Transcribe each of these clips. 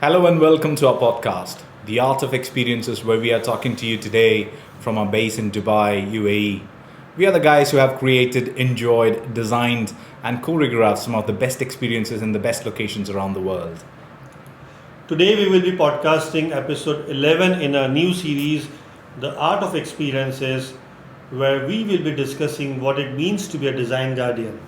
Hello and welcome to our podcast, The Art of Experiences, where we are talking to you today from our base in Dubai, UAE. We are the guys who have created, enjoyed, designed, and choreographed some of the best experiences in the best locations around the world. Today we will be podcasting episode 11 in our new series, The Art of Experiences, where we will be discussing what it means to be a design guardian.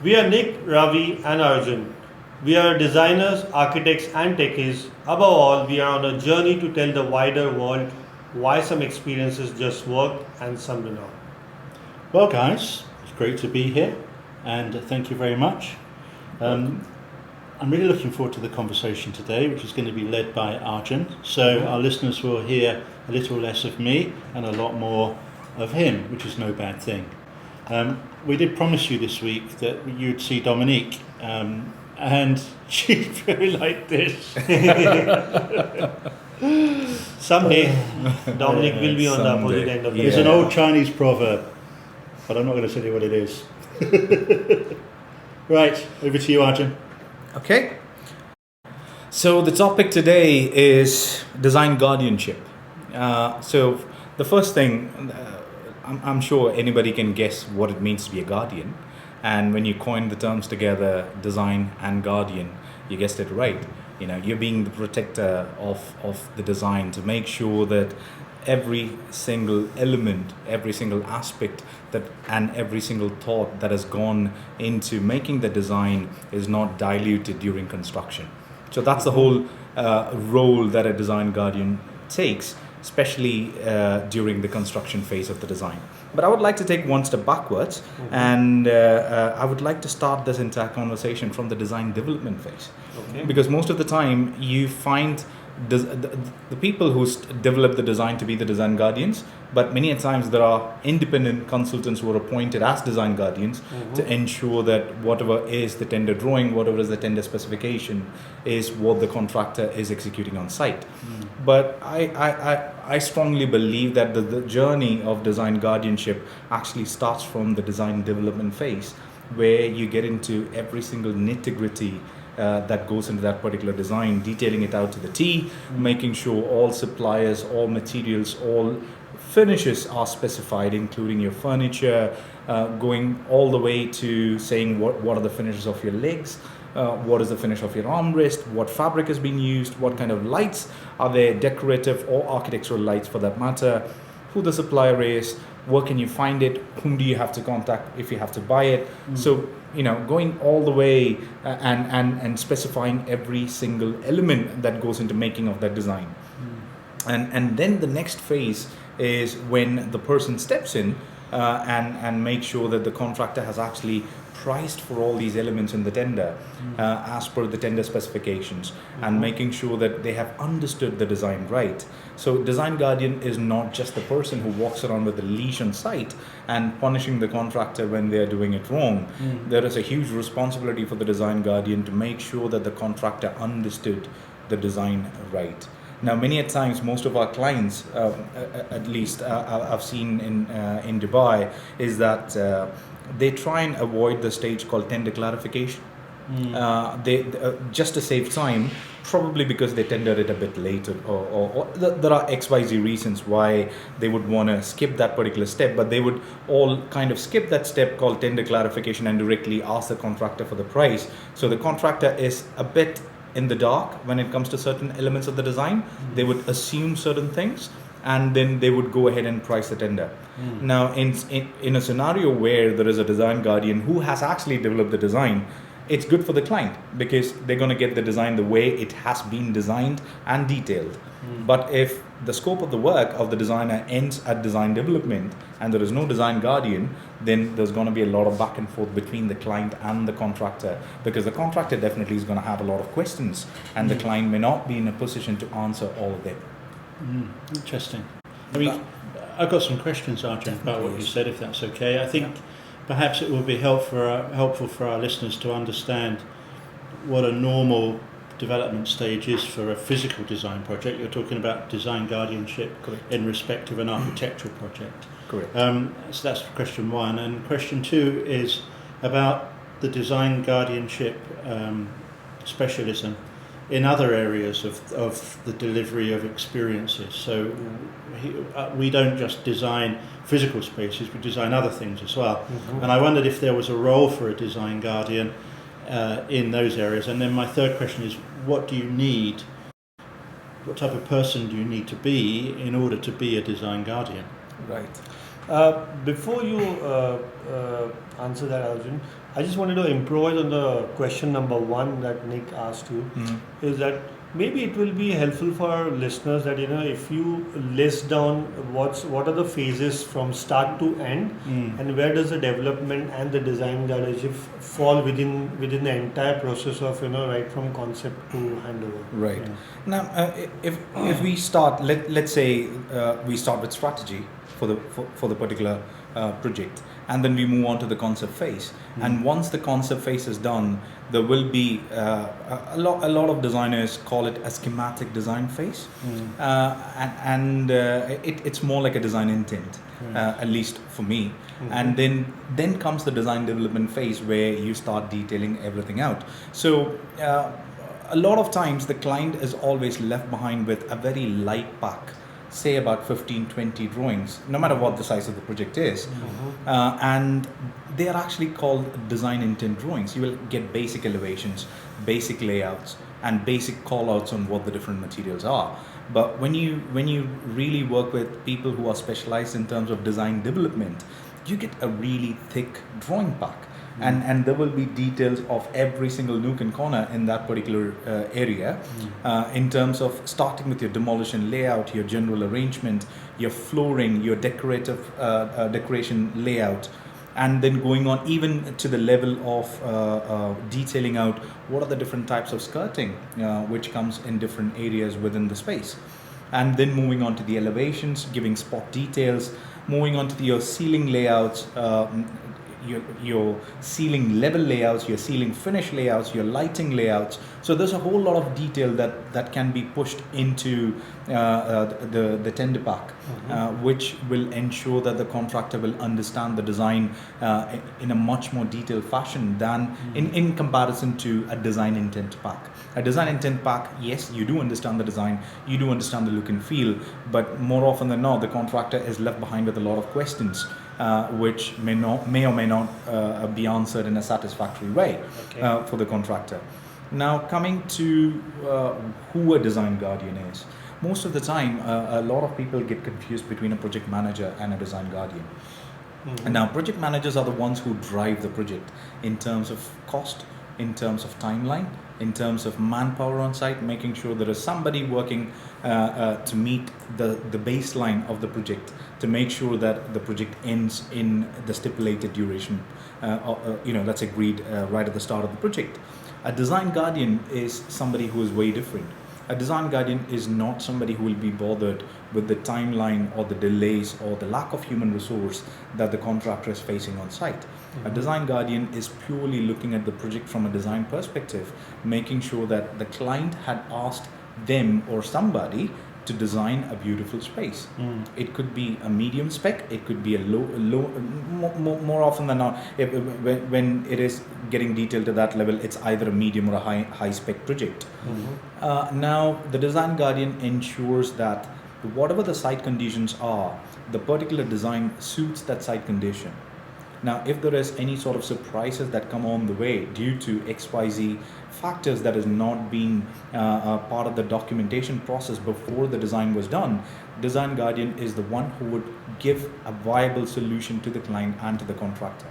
We are Nick, Ravi, and Arjun. We are designers, architects, and techies. Above all, we are on a journey to tell the wider world why some experiences just work and some do not. Well, guys, it's great to be here, and thank you very much. I'm really looking forward to the conversation today, which is going to be led by Arjun. So our listeners will hear a little less of me and a lot more of him, which is no bad thing. We did promise you this week that you'd see Dominique, and she very liked this. Someday, Dominic will be on the opposite end of the It's an old Chinese proverb, but I'm not going to tell you what it is. Right, over to you, Arjun. Okay. So the topic today is design guardianship. So the first thing, I'm sure anybody can guess what it means to be a guardian. And when you coin the terms together, design and guardian, you guessed it right. You know, you're being the protector of the design to make sure that every single element, every single aspect and every single thought that has gone into making the design is not diluted during construction. So that's the whole role that a design guardian takes, especially during the construction phase of the design. But I would like to take one step backwards, and I would like to start this entire conversation from the design development phase. Okay. Because most of the time you find the people who develop the design to be the design guardians, but many a times there are independent consultants who are appointed as design guardians to ensure that whatever is the tender drawing, whatever is the tender specification, is what the contractor is executing on site. But I strongly believe that the journey of design guardianship actually starts from the design development phase, where you get into every single nitty-gritty that goes into that particular design, detailing it out to the T, making sure all suppliers, all materials, all finishes are specified, including your furniture, going all the way to saying what are the finishes of your legs, what is the finish of your armrest, what fabric is being used, what kind of lights are there, decorative or architectural lights for that matter, who the supplier is, where can you find it, whom do you have to contact if you have to buy it. So, you know, going all the way and specifying every single element that goes into making of that design. And then the next phase is when the person steps in and make sure that the contractor has actually priced for all these elements in the tender as per the tender specifications, and making sure that they have understood the design right. So design guardian is not just the person who walks around with a leash on site and punishing the contractor when they are doing it wrong. There is a huge responsibility for the design guardian to make sure that the contractor understood the design right. Now, many a times, most of our clients, at least I've seen in Dubai, is that they try and avoid the stage called tender clarification. They just to save time, probably because they tender it a bit later, or there are XYZ reasons why they would want to skip that particular step, but they would all kind of skip that step called tender clarification and directly ask the contractor for the price. So the contractor is a bit in the dark when it comes to certain elements of the design. They would assume certain things, and then they would go ahead and price the tender. Now, in a scenario where there is a design guardian who has actually developed the design, it's good for the client because they're going to get the design the way it has been designed and detailed. But if the scope of the work of the designer ends at design development and there is no design guardian, then there's going to be a lot of back and forth between the client and the contractor, because the contractor definitely is going to have a lot of questions and the client may not be in a position to answer all of them. Interesting. I mean, I've got some questions, Arjun, about what you said, if that's okay. I think perhaps it will be helpful for our listeners to understand what a normal development stage is for a physical design project. You're talking about design guardianship. Correct. In respect of an architectural project. Correct. So that's question one. And question two is about the design guardianship specialism. in other areas of the delivery of experiences. So we don't just design physical spaces, we design other things as well. Mm-hmm. And I wondered if there was a role for a design guardian in those areas. And then my third question is, what do you need? What type of person do you need to be in order to be a design guardian? Right. Before you answer that, Arjun, I just wanted to improvise on the question number 1 that Nick asked you. Is that maybe it will be helpful for our listeners that if you list down what are the phases from start to end, and where does the development and the design guardianship fall within the entire process of right from concept to handover. Right. Now, if we start, let's say we start with strategy for the particular project, and then we move on to the concept phase. And once the concept phase is done, there will be a lot of designers call it a schematic design phase, and it's more like a design intent, at least for me. And then comes the design development phase, where you start detailing everything out. So a lot of times the client is always left behind with a very light pack, say about 15-20 drawings, no matter what the size of the project is. And they are actually called design intent drawings. You will get basic elevations, basic layouts, and basic call-outs on what the different materials are. But when you really work with people who are specialized in terms of design development, you get a really thick drawing pack. And there will be details of every single nook and corner in that particular area, in terms of starting with your demolition layout, your general arrangement, your flooring, your decoration layout, and then going on even to the level of detailing out what are the different types of skirting which comes in different areas within the space. And then moving on to the elevations, giving spot details, moving on to your ceiling layouts, your ceiling level layouts, your ceiling finish layouts, your lighting layouts. So there's a whole lot of detail that can be pushed into the tender pack, which will ensure that the contractor will understand the design in a much more detailed fashion than in comparison to a design intent pack. A design intent pack, yes, you do understand the design, you do understand the look and feel, but more often than not, the contractor is left behind with a lot of questions, which may or may not be answered in a satisfactory way for the contractor. Now, coming to who a design guardian is. Most of the time, a lot of people get confused between a project manager and a design guardian. And now, project managers are the ones who drive the project in terms of cost, in terms of timeline, in terms of manpower on site, making sure there is somebody working to meet the baseline of the project, to make sure that the project ends in the stipulated duration that's agreed right at the start of the project. A design guardian is somebody who is way different. A design guardian is not somebody who will be bothered with the timeline or the delays or the lack of human resource that the contractor is facing on site. A design guardian is purely looking at the project from a design perspective, making sure that the client had asked them or somebody to design a beautiful space. It could be a medium spec, it could be a low more often than not, when it is getting detailed to that level, it's either a medium or a high spec project. Now, the design guardian ensures that whatever the site conditions are, the particular design suits that site condition. Now, if there is any sort of surprises that come on the way due to XYZ factors that is not being part of the documentation process before the design was done, design guardian is the one who would give a viable solution to the client and to the contractor.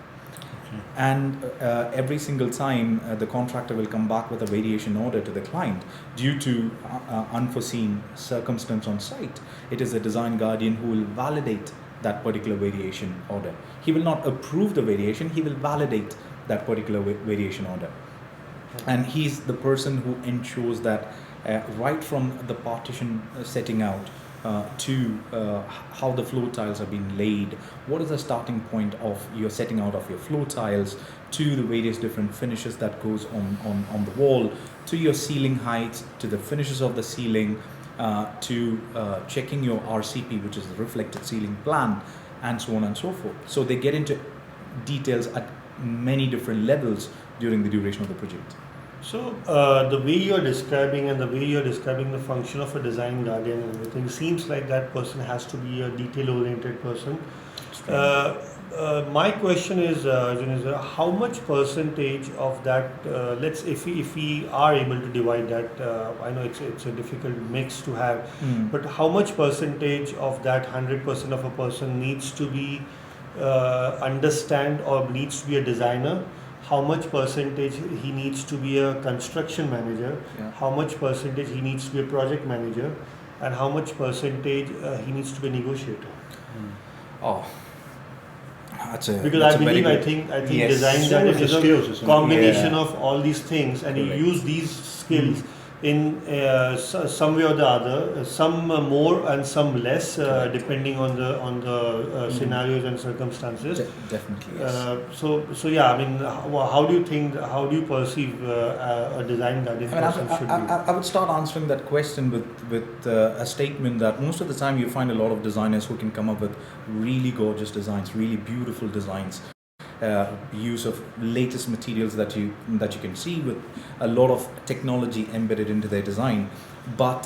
And every single time the contractor will come back with a variation order to the client due to unforeseen circumstance on site, it is the design guardian who will validate that particular variation order. He will not approve the variation, he will validate that particular variation order. And he's the person who ensures that right from the partition setting out to how the floor tiles are being laid, what is the starting point of your setting out of your floor tiles, to the various different finishes that goes on the wall, to your ceiling heights, to the finishes of the ceiling, to checking your RCP, which is the reflected ceiling plan, and so on and so forth. So they get into details at many different levels during the duration of the project. So the way you're describing the function of a design guardian and everything seems like that person has to be a detail-oriented person. My question is, Arjun, is how much percentage of that? If we are able to divide that, I know it's a difficult mix to have, but how much percentage of that 100% of a person needs to be understand or needs to be a designer? How much percentage he needs to be a construction manager? Yeah. How much percentage he needs to be a project manager? And how much percentage he needs to be a negotiator? Oh, that's a Because that's I a very believe, I good- think Yes. design It's all of guardian the is skills, a isn't it? combination Yeah. of all these things, and you Correct. use these skills in some way or the other. Some more and some less, Correct. depending on the scenarios and circumstances. Definitely yes. So yeah, I mean, how do you perceive a design guardian I mean, person should be? I would start answering that question with a statement that most of the time you find a lot of designers who can come up with really gorgeous designs, really beautiful designs, use of latest materials that you can see with a lot of technology embedded into their design. But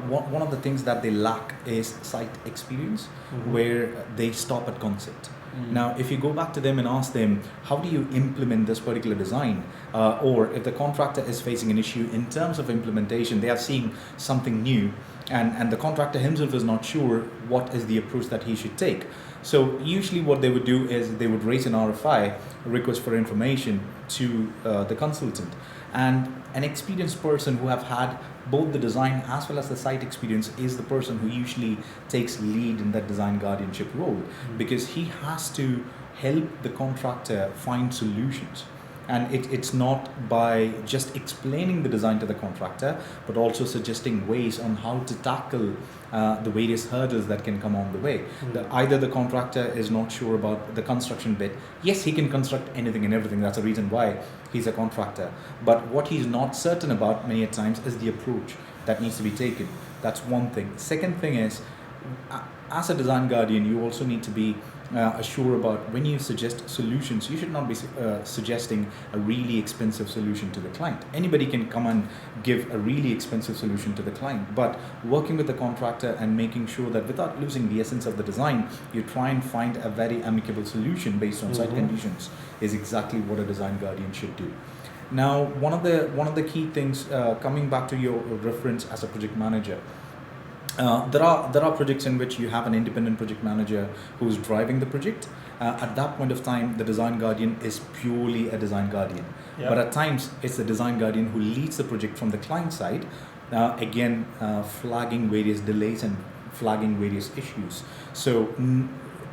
one of the things that they lack is site experience, where they stop at concept. Now, if you go back to them and ask them, how do you implement this particular design? Or if the contractor is facing an issue in terms of implementation, they are seeing something new, and the contractor himself is not sure what is the approach that he should take. So usually what they would do is they would raise an RFI, a request for information, to the consultant. And an experienced person who have had both the design as well as the site experience is the person who usually takes lead in that design guardianship role, because he has to help the contractor find solutions. And it's not by just explaining the design to the contractor, but also suggesting ways on how to tackle the various hurdles that can come on the way. Either the contractor is not sure about the construction bit. Yes, he can construct anything and everything. That's the reason why he's a contractor. But what he's not certain about many a times is the approach that needs to be taken. That's one thing. Second thing is, as a design guardian, you also need to be sure about when you suggest solutions. You should not be suggesting a really expensive solution to the client. Anybody can come and give a really expensive solution to the client, but working with the contractor and making sure that without losing the essence of the design, you try and find a very amicable solution based on site conditions is exactly what a design guardian should do. Now, one of the key things, coming back to your reference as a project manager, there are projects in which you have an independent project manager who is driving the project. At that point of time, the design guardian is purely a design guardian. Yeah. But at times, it's the design guardian who leads the project from the client side, flagging various delays and flagging various issues. So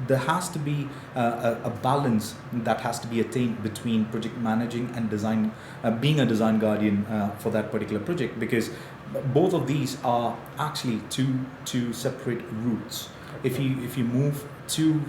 there has to be a balance that has to be attained between project managing and design, being a design guardian for that particular project, because both of these are actually two separate routes. If you move too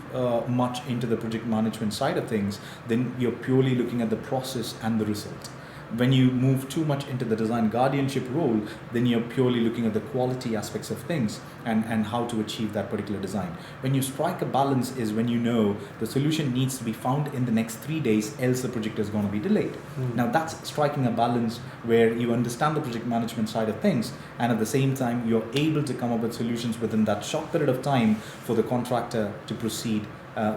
much into the project management side of things, then you're purely looking at the process and the result. When you move too much into the design guardianship role, then you're purely looking at the quality aspects of things and how to achieve that particular design. When you strike a balance is when you know the solution needs to be found in the next 3 days, else the project is going to be delayed. Now that's striking a balance where you understand the project management side of things, and at the same time you're able to come up with solutions within that short period of time for the contractor to proceed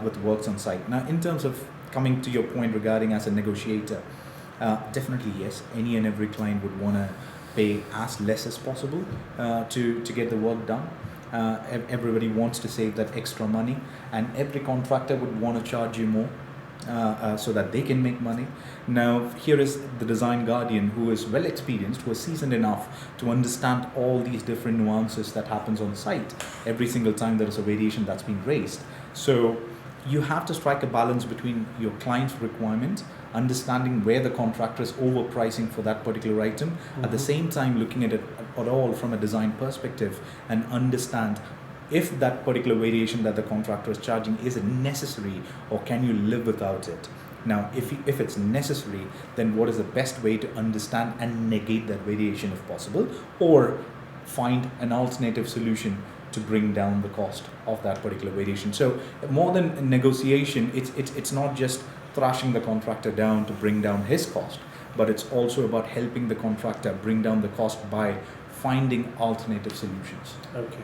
with works on site. Now, in terms of coming to your point regarding as a negotiator, definitely yes, any and every client would want to pay as less as possible to get the work done. Everybody wants to save that extra money, and every contractor would want to charge you more so that they can make money. Now, here is the design guardian who is well experienced, who is seasoned enough to understand all these different nuances that happens on site every single time there is a variation that's been raised. So you have to strike a balance between your client's requirement, understanding where the contractor is overpricing for that particular item, at the same time looking at it at all from a design perspective, and understand if that particular variation that the contractor is charging is it necessary, or can you live without it. Now, if it's necessary, then what is the best way to understand and negate that variation if possible, or find an alternative solution to bring down the cost of that particular variation. So more than negotiation, it's not just thrashing the contractor down to bring down his cost, but it's also about helping the contractor bring down the cost by finding alternative solutions. Okay.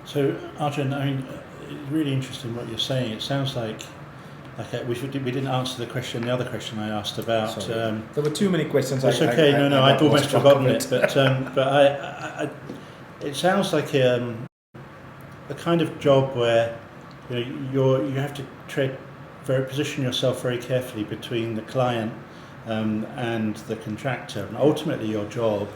So, Arjun, I mean, it's really interesting what you're saying. It sounds like we didn't answer the other question I asked about. Sorry. There were too many questions. That's okay. I'd almost forgotten it. But it sounds like the kind of job where you have to position yourself very carefully between the client and the contractor, and ultimately your job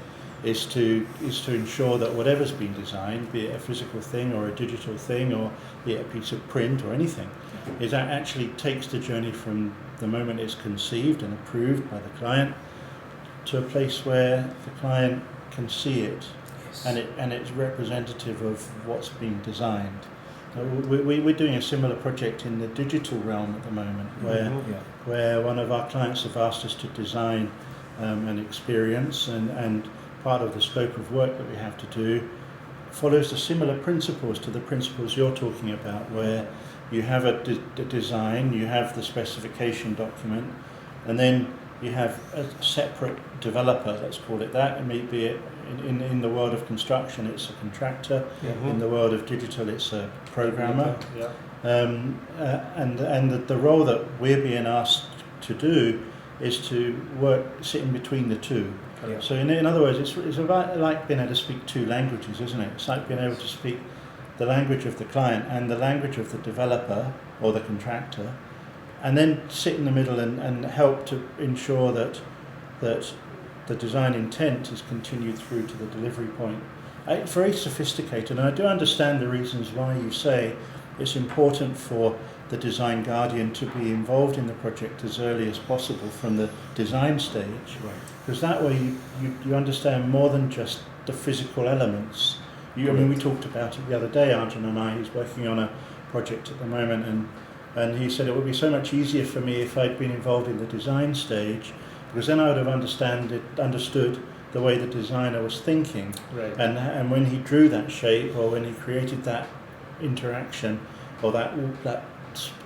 is to ensure that whatever's been designed, be it a physical thing or a digital thing or be it a piece of print or anything, is that actually takes the journey from the moment it's conceived and approved by the client to a place where the client can see it, Yes. and it's representative of what's been designed. We're doing a similar project in the digital realm at the moment, where one of our clients have asked us to design an experience, and part of the scope of work that we have to do follows the similar principles to the principles you're talking about, where you have a design, you have the specification document, and then you have a separate developer, let's call it that. It may be in the world of construction, it's a contractor. In the world of digital, it's a programmer. And the role that we're being asked to do is to sit in between the two. Yeah. So in other words, it's about like being able to speak two languages, isn't it? It's like being able to speak the language of the client and the language of the developer or the contractor, and then sit in the middle and help to ensure that the design intent is continued through to the delivery point. It's very sophisticated, and I do understand the reasons why you say it's important for the design guardian to be involved in the project as early as possible from the design stage, because that way you understand more than just the physical elements. I mean, we talked about it the other day, Arjun and I. He's working on a project at the moment, and he said it would be so much easier for me if I'd been involved in the design stage, because then I would have understood the way the designer was thinking. Right. And when he drew that shape, or when he created that interaction, or that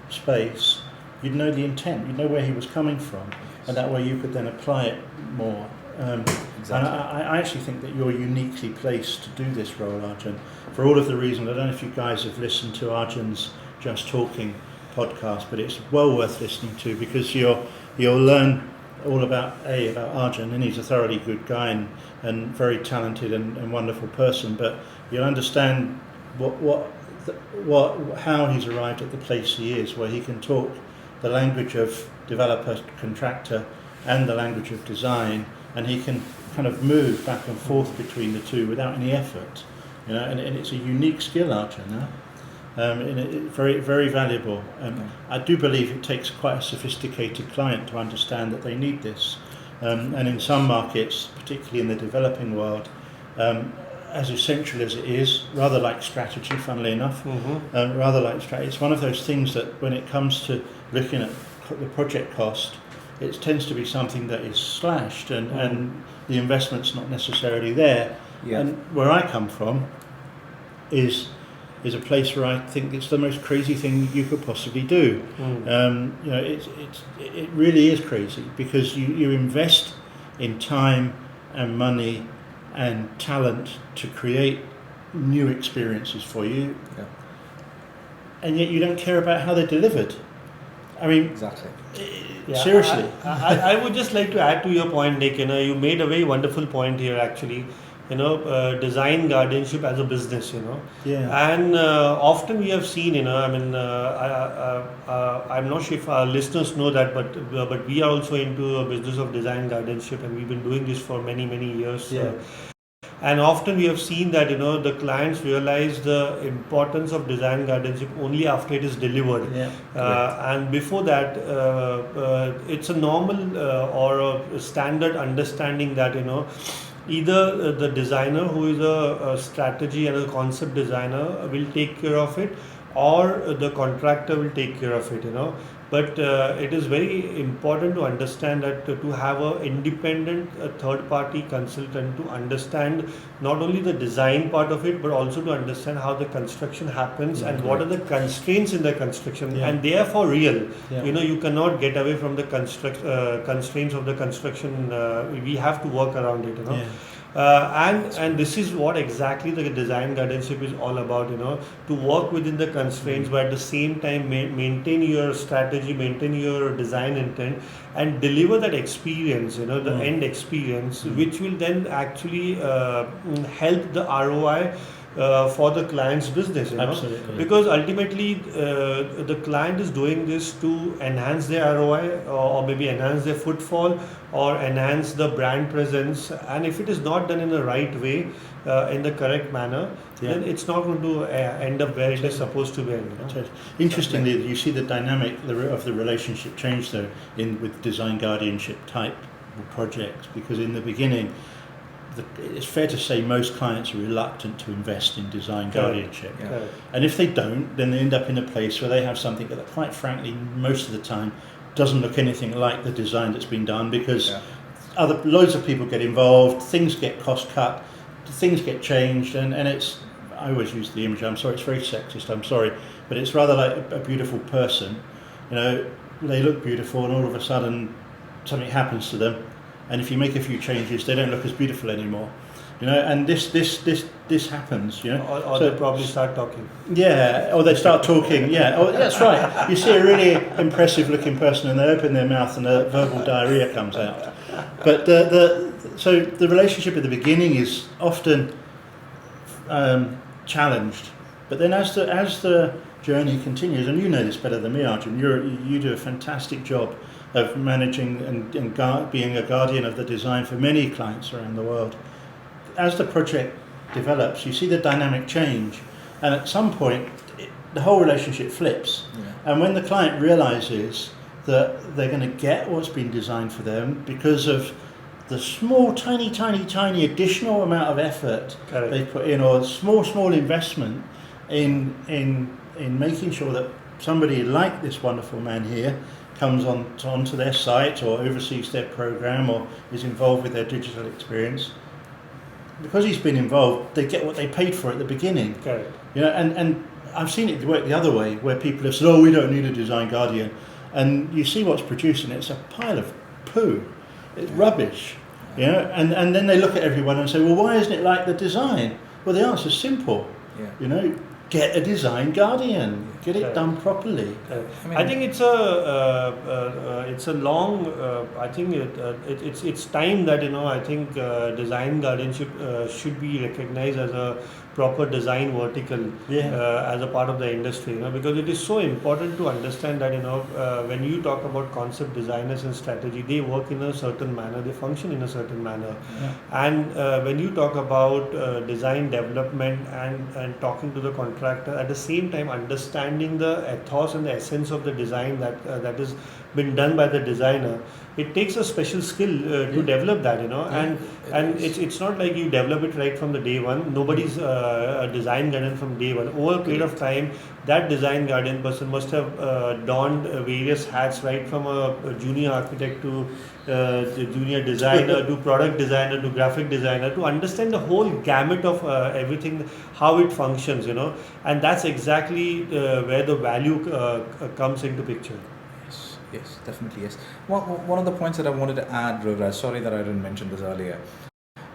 space, you'd know the intent, you'd know where he was coming from, and that way you could then apply it more. Exactly. And I actually think that you're uniquely placed to do this role, Arjun, for all of the reasons. I don't know if you guys have listened to Arjun's Just Talking podcast, but it's well worth listening to, because you'll learn all about Arjun, and he's a thoroughly good guy and very talented and wonderful person, but you'll understand how he's arrived at the place he is, where he can talk the language of developer, contractor, and the language of design, and he can kind of move back and forth between the two without any effort, and it's a unique skill, Arjun, and very, very valuable. I do believe it takes quite a sophisticated client to understand that they need this, and in some markets, particularly in the developing world, as essential as it is, rather like strategy, funnily enough, it's one of those things that when it comes to looking at the project cost, it tends to be something that is slashed, and the investment's not necessarily there. Yeah. And where I come from is a place where I think it's the most crazy thing you could possibly do. It really is crazy, because you invest in time and money and talent to create new experiences for you, and yet you don't care about how they're delivered. I mean, Exactly. Seriously. I would just like to add to your point, Nick. You made a very wonderful point here, actually. Design guardianship as a business. Yeah. And often we have seen. I'm not sure if our listeners know that, but we are also into a business of design guardianship, and we've been doing this for many years. Yeah. And often we have seen that the clients realize the importance of design guardianship only after it is delivered. Yeah. And before that, it's a normal or a standard understanding that either the designer who is a strategy and a concept designer will take care of it, or the contractor will take care of it, But it is very important to understand that to have an independent third-party consultant to understand not only the design part of it, but also to understand how the construction happens and what are the constraints in the construction, and they are for real. Yeah. You cannot get away from the constraints of the construction. We have to work around it. And this is what exactly the design guardianship is all about, to work within the constraints, but at the same time maintain your strategy, maintain your design intent, and deliver that experience, the end experience, which will then actually help the ROI for the client's business. Absolutely. Because ultimately the client is doing this to enhance their ROI, or maybe enhance their footfall, or enhance the brand presence. And if it is not done in the right way, in the correct manner, then it's not going to end up where it is supposed to be. Interestingly, you see the dynamic of the relationship change though with design guardianship type projects, because in the beginning, it's fair to say most clients are reluctant to invest in design guardianship. And if they don't, then they end up in a place where they have something that, quite frankly, most of the time doesn't look anything like the design that's been done, because loads of people get involved, things get cost cut, things get changed, and it's, I always use the image, I'm sorry, it's very sexist, I'm sorry, but it's rather like a beautiful person. They look beautiful, and all of a sudden something happens to them, and if you make a few changes, they don't look as beautiful anymore. And this happens. Or they probably start talking. Yeah, or they start talking. Yeah, oh, that's right. You see a really impressive-looking person, and they open their mouth, and the verbal diarrhea comes out. But so the relationship at the beginning is often challenged, but then as the journey continues, and you know this better than me, Arjun, you do a fantastic job of managing and being a guardian of the design for many clients around the world. As the project develops, you see the dynamic change, and at some point the whole relationship flips. And when the client realizes that they're going to get what's been designed for them because of the small, tiny additional amount of effort they put in, or small investment in making sure that somebody like this wonderful man here comes onto their site, or oversees their program, or is involved with their digital experience. Because he's been involved, they get what they paid for at the beginning. And I've seen it work the other way, where people have said, "Oh, we don't need a design guardian," and you see what's produced, and it's a pile of poo. It's rubbish. And then they look at everyone and say, "Well, why isn't it like the design?" Well, the answer's simple. Get a design guardian. Get it done properly. I think it's a long. I think it's time that I think design guardianship should be recognized as a proper design vertical as a part of the industry. Because it is so important to understand that when you talk about concept designers and strategy, they work in a certain manner, they function in a certain manner, and when you talk about design development and talking to the contractor, at the same time understanding the ethos and the essence of the design that is been done by the designer, it takes a special skill to develop that, and it's not like you develop it right from the day one. Nobody's a design guardian from day one. Over a period of time, that design guardian person must have donned various hats, right from a junior architect to junior designer to product designer to graphic designer, to understand the whole gamut of everything, how it functions, and that's exactly where the value comes into picture. Yes, definitely, yes. One of the points that I wanted to add, Ravi, sorry that I didn't mention this earlier.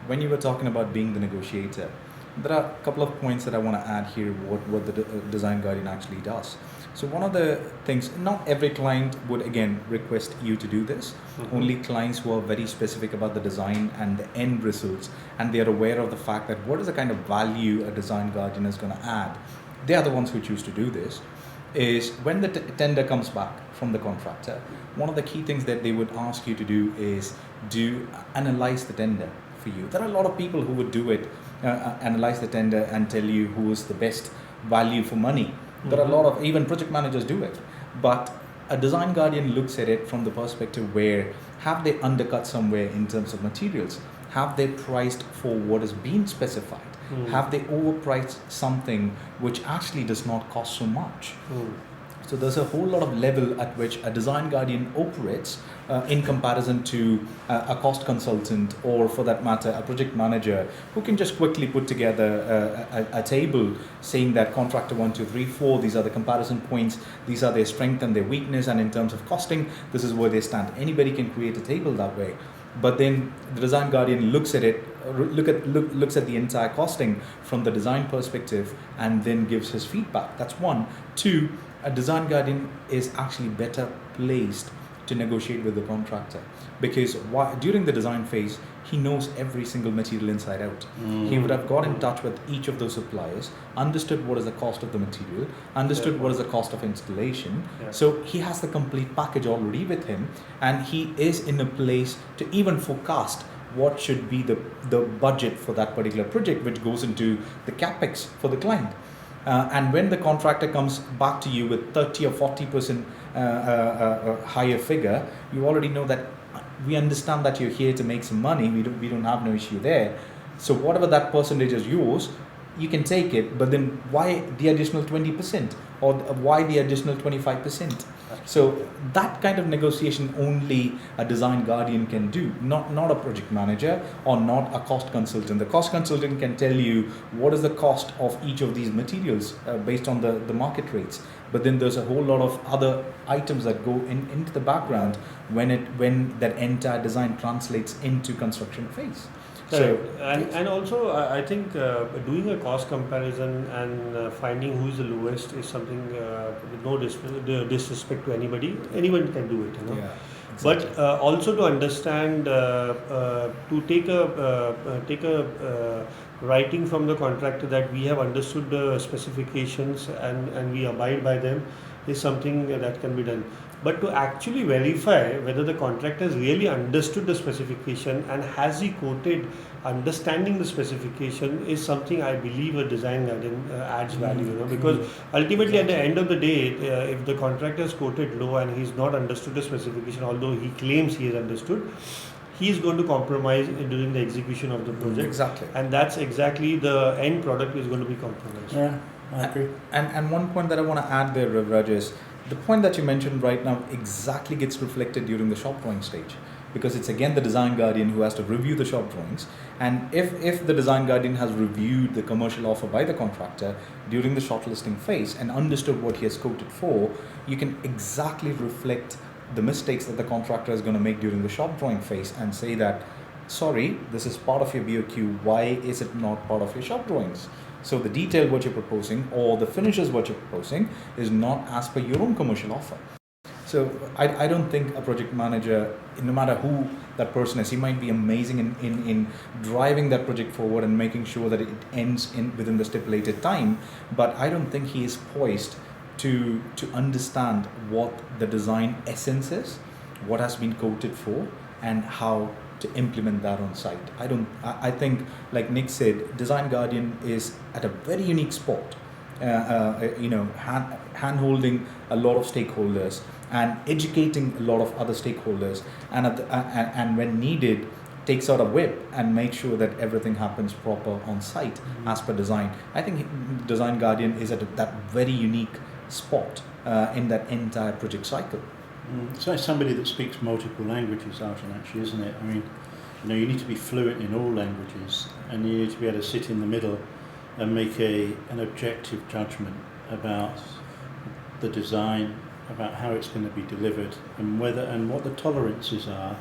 When you were talking about being the negotiator, there are a couple of points that I want to add here, what the design guardian actually does. So one of the things, not every client would again request you to do this. Only clients who are very specific about the design and the end results, and they are aware of the fact that what is the kind of value a design guardian is going to add, they are the ones who choose to do this. Is when the tender comes back from the contractor, one of the key things that they would ask you to do is analyze the tender for you. There are a lot of people who would do it, analyze the tender and tell you who is the best value for money. There are a lot of, even project managers do it, but a design guardian looks at it from the perspective where, have they undercut somewhere in terms of materials? Have they priced for what has been specified? Have they overpriced something which actually does not cost so much? So there's a whole lot of level at which a design guardian operates in comparison to a cost consultant, or for that matter a project manager, who can just quickly put together a table saying that contractor 1, 2, 3, 4, these are the comparison points, these are their strength and their weakness, and in terms of costing, this is where they stand. Anybody can create a table that way. But then the design guardian looks at it, looks at the entire costing from the design perspective, and then gives his feedback. That's one. Two, a design guardian is actually better placed to negotiate with the contractor, because during the design phase he knows every single material inside out. He would have got in touch with each of those suppliers, understood what is the cost of the material, understood what is the cost of installation. So he has the complete package already with him, and he is in a place to even forecast what should be the budget for that particular project, which goes into the capex for the client. And when the contractor comes back to you with 30 or 40% higher figure, you already know that we understand that you're here to make some money. We don't have no issue there. So whatever that percentage is yours, you can take it. But then why the additional 20%, or why the additional 25%? So that kind of negotiation only a design guardian can do, not a project manager or not a cost consultant. The cost consultant can tell you what is the cost of each of these materials based on the market rates. But then there's a whole lot of other items that go into the background when that entire design translates into construction phase. So, and also I think doing a cost comparison and finding who is the lowest is something with no disrespect to anybody. Anyone can do it, you know. Yeah, exactly. But also to understand, to take a writing from the contractor that we have understood the specifications and we abide by them is something that can be done. But to actually verify whether the contractor has really understood the specification and has he quoted understanding the specification is something I believe a design guardian adds value, you know, because ultimately at the end of the day, if the contractor is quoted low and he's not understood the specification, although he claims he has understood, he is going to compromise during the execution of the project. Exactly. And that's exactly the end product is going to be compromised. Yeah, I agree. And one point that I want to add there, Raj, is the point that you mentioned right now exactly gets reflected during the shop drawing stage, because it's again the design guardian who has to review the shop drawings. And if the design guardian has reviewed the commercial offer by the contractor during the shortlisting phase and understood what he has quoted for, you can exactly reflect the mistakes that the contractor is going to make during the shop drawing phase and say that, sorry, this is part of your BOQ, why is it not part of your shop drawings? So the detail what you're proposing or the finishes what you're proposing is not as per your own commercial offer. So I don't think a project manager, no matter who that person is, he might be amazing in driving that project forward and making sure that it ends within the stipulated time, but I don't think he is poised to understand what the design essence is, what has been quoted for, and how to implement that on site. I think, like Nick said, Design Guardian is at a very unique spot, hand-holding a lot of stakeholders and educating a lot of other stakeholders, and when needed, takes out a whip and makes sure that everything happens proper on site as per design. I think Design Guardian is at that very unique spot in that entire project cycle. It's like somebody that speaks multiple languages, Arjun, actually, isn't it? I mean, you need to be fluent in all languages, and you need to be able to sit in the middle and make an objective judgment about the design, about how it's going to be delivered, and what the tolerances are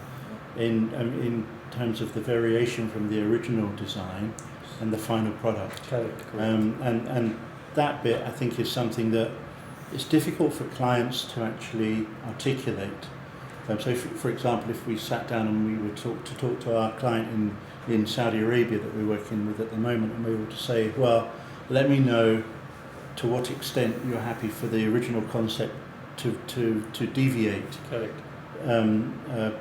in terms of the variation from the original design and the final product. Correct. And that bit, I think, is something that it's difficult for clients to actually articulate. So, for example, if we sat down and we were to talk to our client in Saudi Arabia that we're working with at the moment, and we were to say, well, let me know to what extent you're happy for the original concept to deviate. Correct.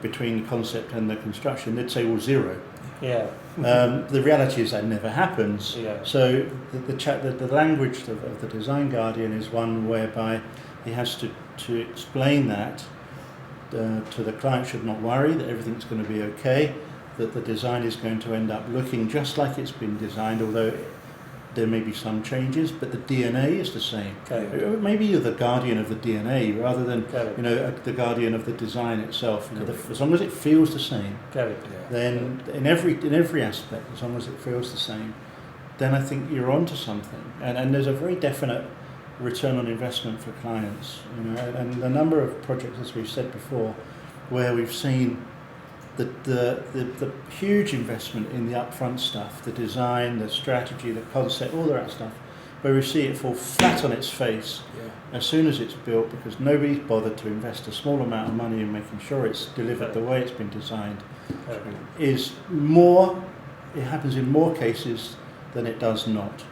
Between the concept and the construction, they'd say, well, zero. Yeah. The reality is that never happens. Yeah. So the language of the design guardian is one whereby he has to explain that to the client. Should not worry that everything's going to be okay, that the design is going to end up looking just like it's been designed, although there may be some changes, but the DNA is the same. Correct. Maybe you're the guardian of the DNA rather than Correct. the guardian of the design itself. As long as it feels the same, Correct. then in every aspect, as long as it feels the same, then I think you're onto something. And there's a very definite return on investment for clients. And the number of projects, as we've said before, where we've seen the huge investment in the upfront stuff, the design, the strategy, the concept, all that stuff, where we see it fall flat on its face as soon as it's built, because nobody's bothered to invest a small amount of money in making sure it's delivered the way it's been designed, it happens in more cases than it does not,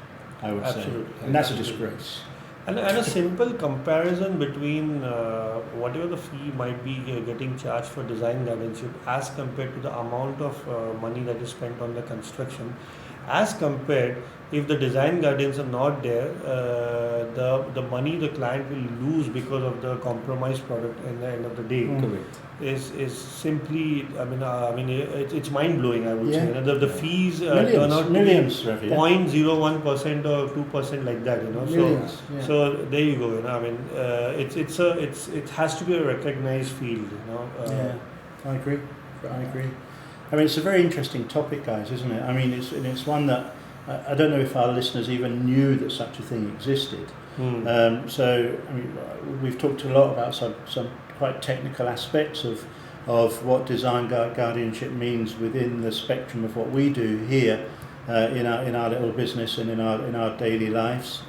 I would say. And that's a disgrace. And a simple comparison between whatever the fee might be getting charged for design guardianship as compared to the amount of money that is spent on the construction, as compared if the design guardians are not there, the money the client will lose because of the compromised product at the end of the day is simply, it's mind blowing, I would say. The fees turn out millions, to be 0.01% or 2% like that, Millions, So there you go, it has to be a recognized field, I agree. I mean, it's a very interesting topic, guys, isn't it? I mean, it's one that I don't know if our listeners even knew that such a thing existed. So, I mean, we've talked a lot about some quite technical aspects of what design guardianship means within the spectrum of what we do here in our little business and in our daily lives.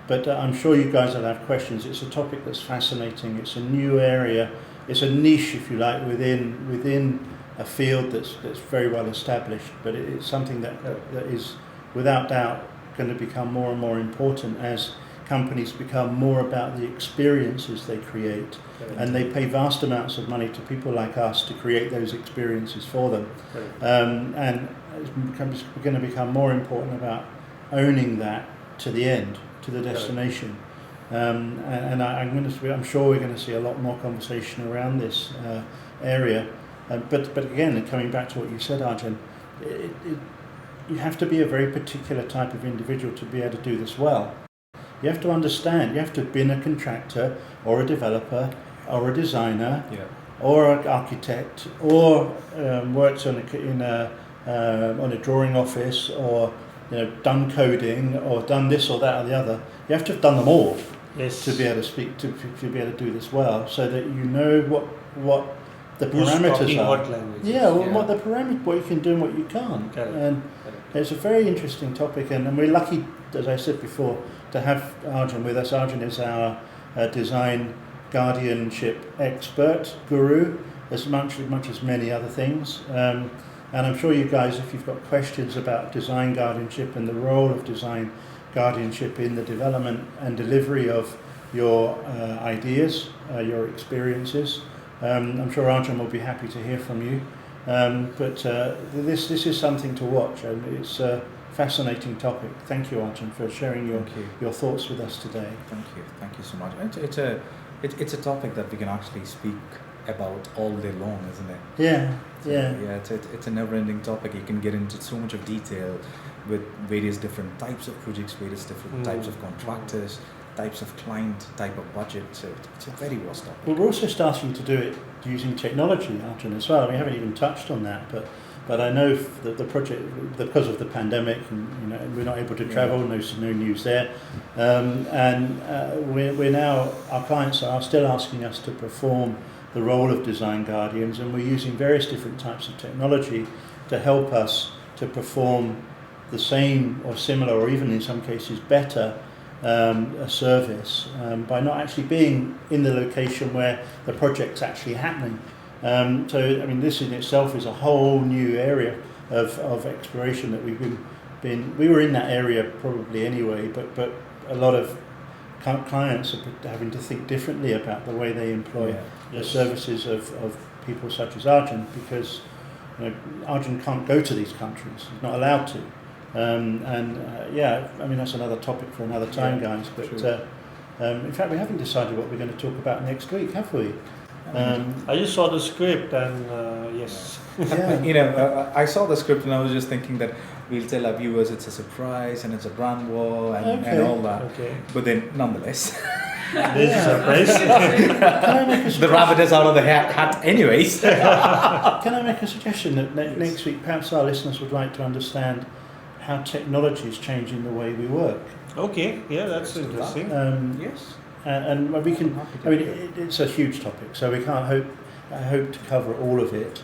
But I'm sure you guys will have questions. It's a topic that's fascinating. It's a new area. It's a niche, if you like, within a field that's very well established, but it's something that is without doubt going to become more and more important as companies become more about the experiences they create, and they pay vast amounts of money to people like us to create those experiences for them. And it's going to become more important about owning that to the end, to the destination. And I'm sure we're going to see a lot more conversation around this area. But again, coming back to what you said, Arjun, you have to be a very particular type of individual to be able to do this well. You have to understand, you have to have been a contractor or a developer or a designer or an architect or worked on a drawing office or done coding or done this or that or the other. You have to have done them all to be able to speak, to be able to do this well, so that you know what the parameters are. What the parameters, what you can do and what you can't. And it's a very interesting topic, and we're lucky, as I said before, to have Arjun with us. Arjun is our design guardianship expert, guru, as much as many other things. And I'm sure you guys, if you've got questions about design guardianship and the role of design guardianship in the development and delivery of your ideas, your experiences, I'm sure Arjun will be happy to hear from you. But this is something to watch, and it's a fascinating topic. Thank you, Arjun, for sharing your thoughts with us today. Thank you so much. It's a topic that we can actually speak about all day long, isn't it? It's a never-ending topic. You can get into so much of detail with various different types of projects, various different types of contractors, types of client, type of budget. So it's a very vast topic. Well, we're also starting to do it using technology, Arjun, as well. We haven't even touched on that, but I know that the project, because of the pandemic, and we're not able to travel. No news there, and we're now, our clients are still asking us to perform the role of design guardians, and we're using various different types of technology to help us to perform the same or similar, or even in some cases better, a service by not actually being in the location where the project's actually happening. So, I mean, this in itself is a whole new area of exploration that we were in that area probably anyway, but a lot of clients are having to think differently about the way they employ the services of people such as Arjun, because Arjun can't go to these countries. He's not allowed to. I mean, that's another topic for another time, guys. But in fact, we haven't decided what we're going to talk about next week, have we? I just saw the script, and yes. I saw the script, and I was just thinking that we'll tell our viewers it's a surprise and it's a brand war and Okay. all that. Okay. But then, nonetheless, There's a surprise. Can I make a the suggestion? rabbit is out of the hat anyways. Can I make a suggestion that next week perhaps our listeners would like to understand how technology is changing the way we work? Okay, yeah, that's interesting. Yes. And we can. Happy to I mean, do that. it's a huge topic, so we can't hope to cover all of it.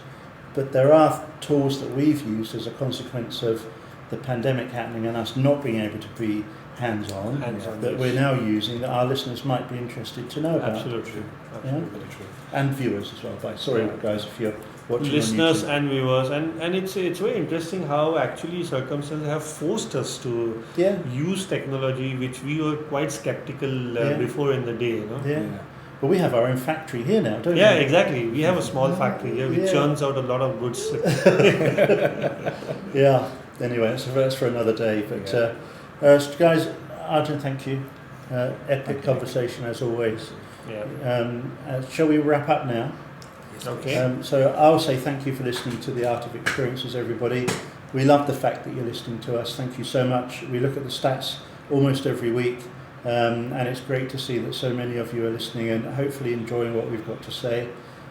But there are tools that we've used as a consequence of the pandemic happening and us not being able to be hands-on, Hands-on, that yes. we're now using that our listeners might be interested to know about. Absolutely. Yeah? Very true. And viewers as well. But sorry, guys, if you're watching Listeners on YouTube. and viewers, and it's very interesting how actually circumstances have forced us to Yeah, use technology which we were quite skeptical Yeah. before in the day, yeah. But we have our own factory here now, don't Yeah, we? exactly. We have a small factory here which Yeah. churns out a lot of goods. Yeah. Anyway, that's for another day. But guys, Arjun, thank you. Epic conversation as always. Yeah. Shall we wrap up now? Okay. So I'll say thank you for listening to The Art of Experiences, everybody. We love the fact that you're listening to us. Thank you so much. We look at the stats almost every week, and it's great to see that so many of you are listening and hopefully enjoying what we've got to say.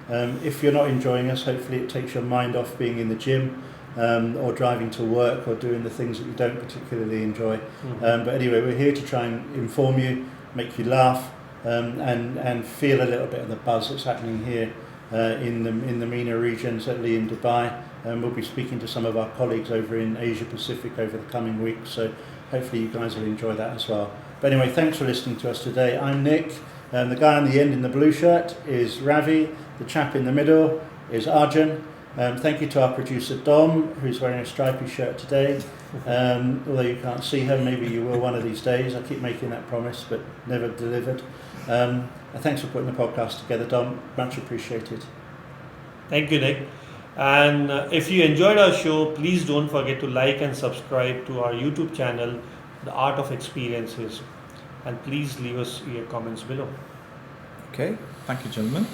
If you're not enjoying us, hopefully it takes your mind off being in the gym or driving to work or doing the things that you don't particularly enjoy. But anyway, we're here to try and inform you, make you laugh, and feel a little bit of the buzz that's happening here in the MENA region, certainly in Dubai. We'll be speaking to some of our colleagues over in Asia Pacific over the coming weeks, so hopefully you guys will enjoy that as well. But anyway, thanks for listening to us today. I'm Nick, and the guy on the end in the blue shirt is Ravi, the chap in the middle is Arjun. Thank you to our producer Dom, who's wearing a stripy shirt today. Although you can't see her, maybe you will one of these days. I keep making that promise, but never delivered. Thanks for putting the podcast together, Dom. Much appreciated. Thank you, Nick. And if you enjoyed our show, please don't forget to like and subscribe to our YouTube channel, The Art of Experiences. And please leave us your comments below. Okay, thank you, gentlemen.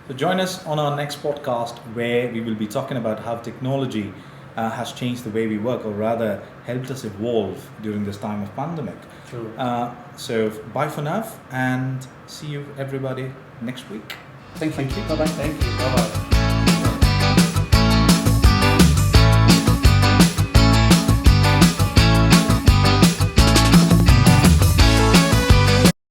So join us on our next podcast where we will be talking about how technology has changed the way we work, or rather helped us evolve during this time of pandemic. True. So bye for now, and see you everybody next week. Thank you. Bye-bye. Thank you. Bye-bye.